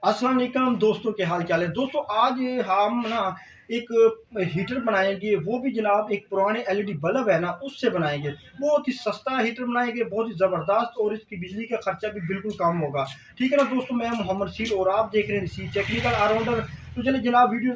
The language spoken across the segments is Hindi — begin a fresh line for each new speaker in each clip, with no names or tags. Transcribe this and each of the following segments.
अस्सलाम वालेकुम दोस्तों, के हाल चाल है। दोस्तों आज हम ना एक हीटर बनाएंगे, वो भी जनाब एक पुराने एलईडी बल्ब है ना उससे बनाएंगे। बहुत ही सस्ता हीटर बनाएंगे, बहुत ही ज़बरदस्त, और इसकी बिजली का खर्चा भी बिल्कुल कम होगा। ठीक है ना दोस्तों, मैं मोहम्मद सील और आप देख रहे हैं सी टेक्निकल ऑलराउंडर। तो चलिए जनाब वीडियो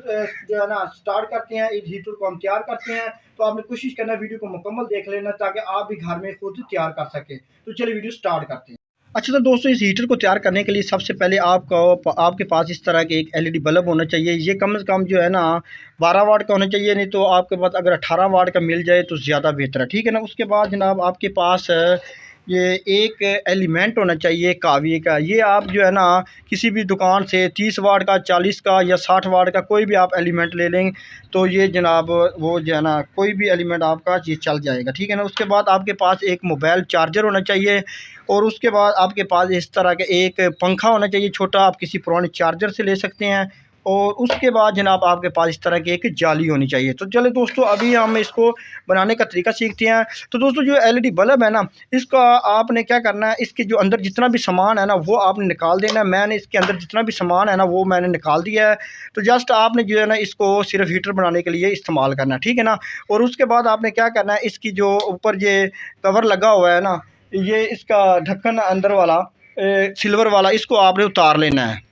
जो है ना स्टार्ट करते हैं। इस हीटर को हम तैयार करते हैं, तो आपने कोशिश करना वीडियो को मुकम्मल देख लेना ताकि आप भी घर में खुद तैयार कर सकें। तो चलिए वीडियो स्टार्ट करते हैं। अच्छा तो दोस्तों, इस हीटर को तैयार करने के लिए सबसे पहले आपको आपके पास इस तरह के एक एलईडी बल्ब होना चाहिए। ये कम से कम जो है ना 12 वाट का होना चाहिए, नहीं तो आपके पास अगर 18 वाट का मिल जाए तो ज़्यादा बेहतर है। ठीक है ना। उसके बाद जनाब आपके पास ये एक एलिमेंट होना चाहिए कावीए का। ये आप जो है ना किसी भी दुकान से 30 वाट का, 40 का या 60 वाट का कोई भी आप एलिमेंट ले लेंगे तो ये जनाब वो जो है ना कोई भी एलिमेंट आपका ये चल जाएगा। ठीक है ना। उसके बाद आपके पास एक मोबाइल चार्जर होना चाहिए, और उसके बाद आपके पास इस तरह का एक पंखा होना चाहिए छोटा, आप किसी पुराने चार्जर से ले सकते हैं। और उसके बाद जनाब आपके पास इस तरह की एक जाली होनी चाहिए। तो चले दोस्तों, अभी हम इसको बनाने का तरीका सीखते हैं। तो दोस्तों, जो एलईडी बल्ब है ना, इसका आपने क्या करना है, इसके जो अंदर जितना भी सामान है ना वो आपने निकाल देना है। मैंने इसके अंदर जितना भी सामान है ना वो मैंने निकाल दिया है। तो जस्ट आपने जो है ना इसको सिर्फ हीटर बनाने के लिए इस्तेमाल करना है। ठीक है ना। और उसके बाद आपने क्या करना है, इसकी जो ऊपर ये कवर लगा हुआ है ना, ये इसका ढक्कन अंदर वाला सिल्वर वाला, इसको आपने उतार लेना है।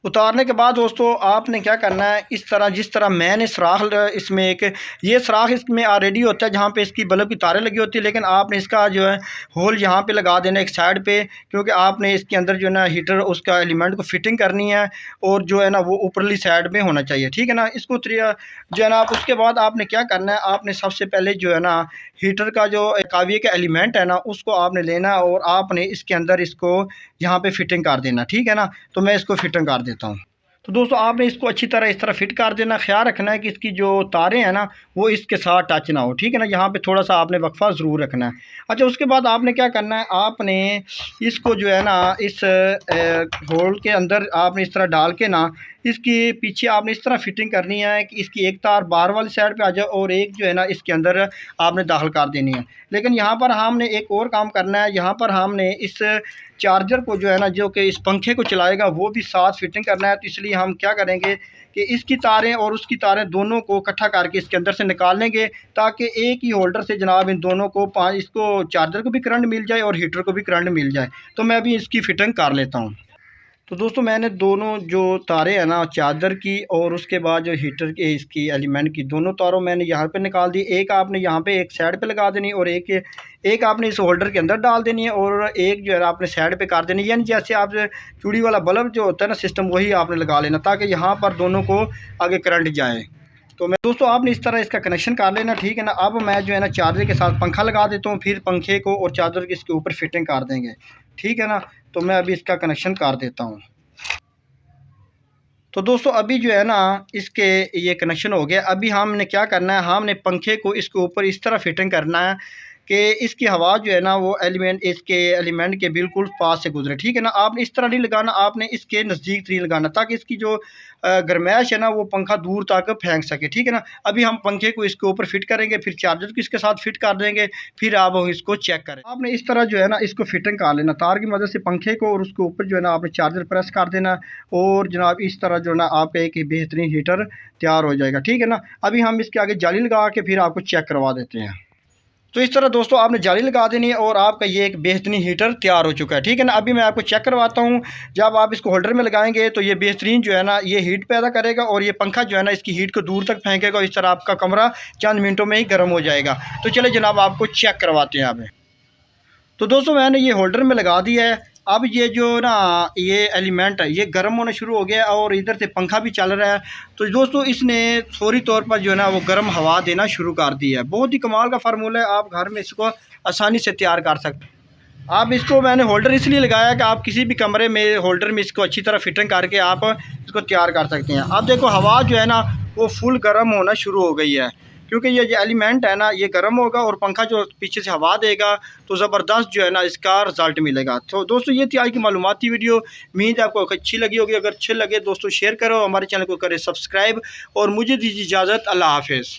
उतारने के बाद दोस्तों आपने क्या करना है, इस तरह जिस तरह मैंने सुराख इसमें एक ये सुराख इसमें ऑलरेडी होता है जहाँ पे इसकी बल्ब की तारें लगी होती है, लेकिन आपने इसका जो है होल यहाँ पे लगा देना एक साइड पे, क्योंकि आपने इसके अंदर जो है ना हीटर उसका एलिमेंट को फिटिंग करनी है, और जो है ना वो ऊपरली साइड में होना चाहिए। ठीक है ना। इसको जो है ना उसके बाद आपने क्या करना है, आपने सबसे पहले जो है ना हीटर का जो काविये का एलिमेंट है ना उसको आपने लेना है, और आपने इसके अंदर इसको यहाँ पे फिटिंग कर देना। ठीक है ना। तो मैं इसको फिटिंग कर देता हूँ। तो दोस्तों आपने इसको अच्छी तरह इस तरह फिट कर देना। ख्याल रखना है कि इसकी जो तारें हैं ना वो इसके साथ टच ना हो। ठीक है ना। यहाँ पे थोड़ा सा आपने वक्फा ज़रूर रखना है। अच्छा, उसके बाद आपने क्या करना है, आपने इसको जो है ना इस होल के अंदर आपने इस तरह डाल के ना इसकी पीछे आपने इस तरह फिटिंग करनी है कि इसकी एक तार बाहर वाली साइड पे आ जाए और एक जो है ना इसके अंदर आपने दाखिल कर देनी है। लेकिन यहाँ पर हमने एक और काम करना है, यहाँ पर हमने इस चार्जर को जो है ना जो कि इस पंखे को चलाएगा वो भी साथ फिटिंग करना है। तो इसलिए हम क्या करेंगे कि इसकी तारें और उसकी तारें दोनों को इकट्ठा करके इसके अंदर से निकाल लेंगे, ताकि एक ही होल्डर से जनाब इन दोनों को इसको चार्जर को भी करंट मिल जाए और हीटर को भी करंट मिल जाए। तो मैं अभी इसकी फिटिंग कर लेता हूँ। तो दोस्तों मैंने दोनों जो तारें हैं ना चार्जर की और उसके बाद जो हीटर की इसकी एलिमेंट की दोनों तारों मैंने यहाँ पे निकाल दी। एक आपने यहाँ पे एक साइड पे लगा देनी, और एक आपने इस होल्डर के अंदर डाल देनी है, और एक जो है आपने साइड पे कर देनी है। यानी जैसे आप चूड़ी वाला बल्ब जो होता है ना सिस्टम, वही आपने लगा लेना ताकि यहाँ पर दोनों को आगे करंट जाए। तो मैं दोस्तों आपने इस तरह इसका कनेक्शन कर लेना। ठीक है ना। अब मैं जो है ना चार्जर के साथ पंखा लगा देता हूँ, फिर पंखे को और चार्जर के इसके ऊपर फिटिंग कर देंगे। ठीक है ना। तो मैं अभी इसका कनेक्शन कर देता हूँ। तो दोस्तों अभी जो है ना इसके ये कनेक्शन हो गया। अभी हमने क्या करना है, हमने पंखे को इसके ऊपर इस तरह फिटिंग करना है कि इसकी हवा जो है ना वो इसके एलिमेंट के बिल्कुल पास से गुजरे। ठीक है ना। आपने इस तरह नहीं लगाना, आपने इसके नज़दीक नहीं लगाना, ताकि इसकी जो गर्माइश है ना वो पंखा दूर तक फेंक सके। ठीक है ना। अभी हम पंखे को इसके ऊपर फिट करेंगे, फिर चार्जर को इसके साथ फिट कर देंगे, फिर आप इसको चेक करें। आपने इस तरह जो है ना इसको फिटिंग कर लेना तार की मदद से पंखे को, और उसके ऊपर जो है ना आपने चार्जर प्रेस कर देना, और जनाब इस तरह जो है ना आपका एक बेहतरीन हीटर तैयार हो जाएगा। ठीक है ना। अभी हम इसके आगे जाली लगा के फिर आपको चेक करवा देते हैं। तो इस तरह दोस्तों आपने जाली लगा देनी है, और आपका ये एक बेहतरीन हीटर तैयार हो चुका है। ठीक है ना। अभी मैं आपको चेक करवाता हूँ। जब आप इसको होल्डर में लगाएंगे तो ये बेहतरीन जो है ना ये हीट पैदा करेगा, और ये पंखा जो है ना इसकी हीट को दूर तक फेंकेगा। इस तरह आपका कमरा चंद मिनटों में ही गर्म हो जाएगा। तो चले जनाब आपको चेक करवाते हैं। आप तो दोस्तों मैंने ये होल्डर में लगा दिया है। अब ये जो ना ये एलिमेंट है ये गर्म होना शुरू हो गया, और इधर से पंखा भी चल रहा है। तो दोस्तों इसने फौरी तौर पर जो है ना वो गर्म हवा देना शुरू कर दी है। बहुत ही कमाल का फार्मूला है, आप घर में इसको आसानी से तैयार कर सकते हैं। आप इसको मैंने होल्डर इसलिए लगाया कि आप किसी भी कमरे में होल्डर में इसको अच्छी तरह फिटिंग करके आप इसको तैयार कर सकते हैं। अब देखो हवा जो है ना वो फुल गर्म होना शुरू हो गई है, क्योंकि ये जो एलिमेंट है ना ये गर्म होगा, और पंखा जो पीछे से हवा देगा तो ज़बरदस्त जो है ना इसका रिज़ल्ट मिलेगा। तो दोस्तों ये थी आज की मालूमाती वीडियो। उम्मीद है आपको अच्छी लगी होगी। अगर अच्छी लगे दोस्तों शेयर करो, हमारे चैनल को करें सब्सक्राइब, और मुझे दीजिए इजाज़त। अल्लाह हाफिज़।